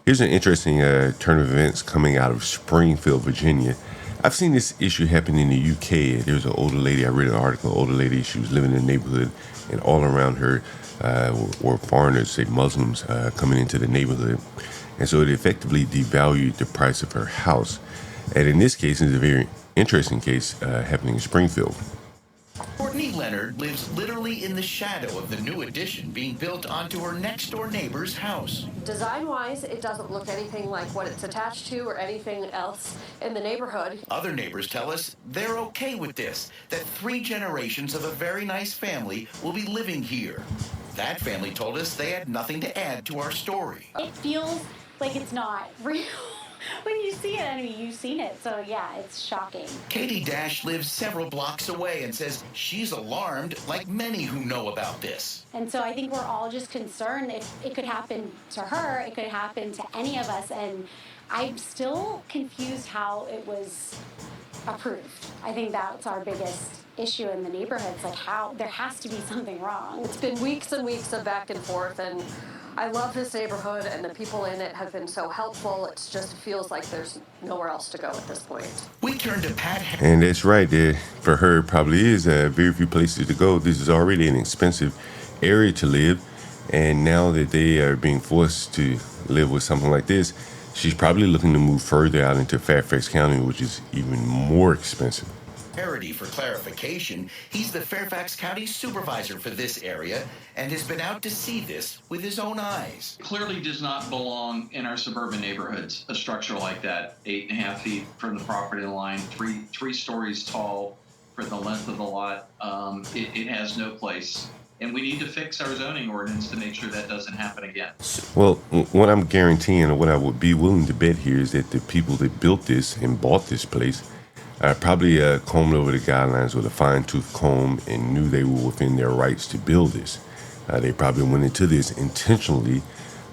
Here's an interesting turn of events coming out of Springfield, Virginia. I've seen this issue happen in the UK. There's an older lady, I read an article, older lady, she was living in the neighborhood, and all around her were foreigners, say Muslims, coming into the neighborhood. And so it effectively devalued the price of her house. And in this case, it's a very interesting case happening in Springfield. Courtney Leonard lives literally in the shadow of the new addition being built onto her next-door neighbor's house. Design-wise, it doesn't look anything like what it's attached to or anything else in the neighborhood. Other neighbors tell us they're okay with this, that 3 generations of a very nice family will be living here. That family told us they had nothing to add to our story. It feels like it's not real. When you see it, I mean, you've seen it, so yeah, it's shocking. Katie Dash lives several blocks away and says she's alarmed, like many who know about this. And so I think we're all just concerned if it could happen to her, it could happen to any of us, and I'm still confused how it was approved. I think that's our biggest issue in the neighborhood. It's like, how there has to be something wrong. It's been weeks and weeks of back and forth, and I love this neighborhood, and the people in it have been so helpful. It just feels like there's nowhere else to go at this point. We turned to Pat. And that's right, there for her probably is very few places to go. This is already an expensive area to live, and now that they are being forced to live with something like this, she's probably looking to move further out into Fairfax County, which is even more expensive. Herrity, for clarification, he's the Fairfax County supervisor for this area and has been out to see this with his own eyes. Clearly does not belong in our suburban neighborhoods, a structure like that, 8.5 feet from the property line, three stories tall for the length of the lot. It has no place. And we need to fix our zoning ordinance to make sure that doesn't happen again. Well, what I'm guaranteeing, or what I would be willing to bet here, is that the people that built this and bought this place probably combed over the guidelines with a fine-tooth comb and knew they were within their rights to build this. They probably went into this intentionally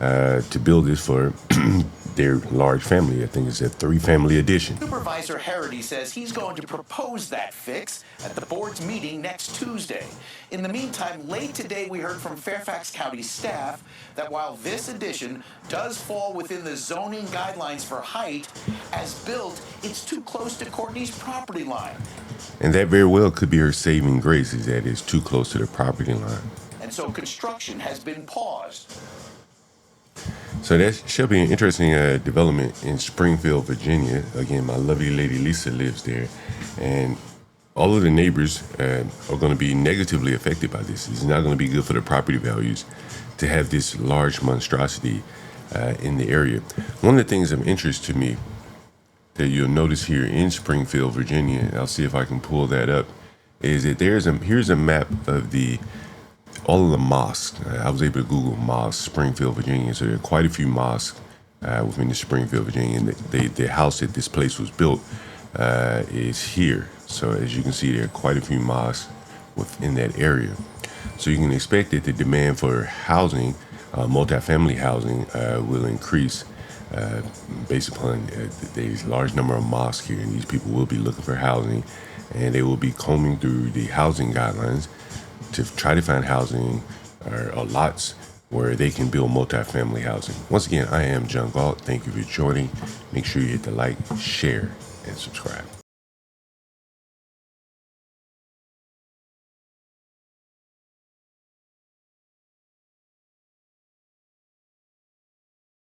to build this for their large family. I think it's a 3-family addition. Supervisor Herrity says he's going to propose that fix at the board's meeting next Tuesday. In the meantime, late today we heard from Fairfax County staff that while this addition does fall within the zoning guidelines for height, as built, it's too close to Courtney's property line. And that very well could be her saving grace, is that it's too close to the property line. And so construction has been paused. So that should be an interesting development in Springfield, Virginia. Again, my lovely lady Lisa lives there, and all of the neighbors are going to be negatively affected by this. It's not going to be good for the property values to have this large monstrosity in the area. One of the things of interest to me that you'll notice here in Springfield, Virginia, and I'll see if I can pull that up, is that here's a map of all of the mosques. I was able to Google mosques, Springfield, Virginia. So there are quite a few mosques within the Springfield, Virginia. And the house that this place was built is here. So as you can see, there are quite a few mosques within that area. So you can expect that the demand for housing, multifamily housing, will increase based upon there's a large number of mosques here. And these people will be looking for housing, and they will be combing through the housing guidelines to try to find housing or lots where they can build multifamily housing. Once again, I am John Galt. Thank you for joining. Make sure you hit the like, share, and subscribe.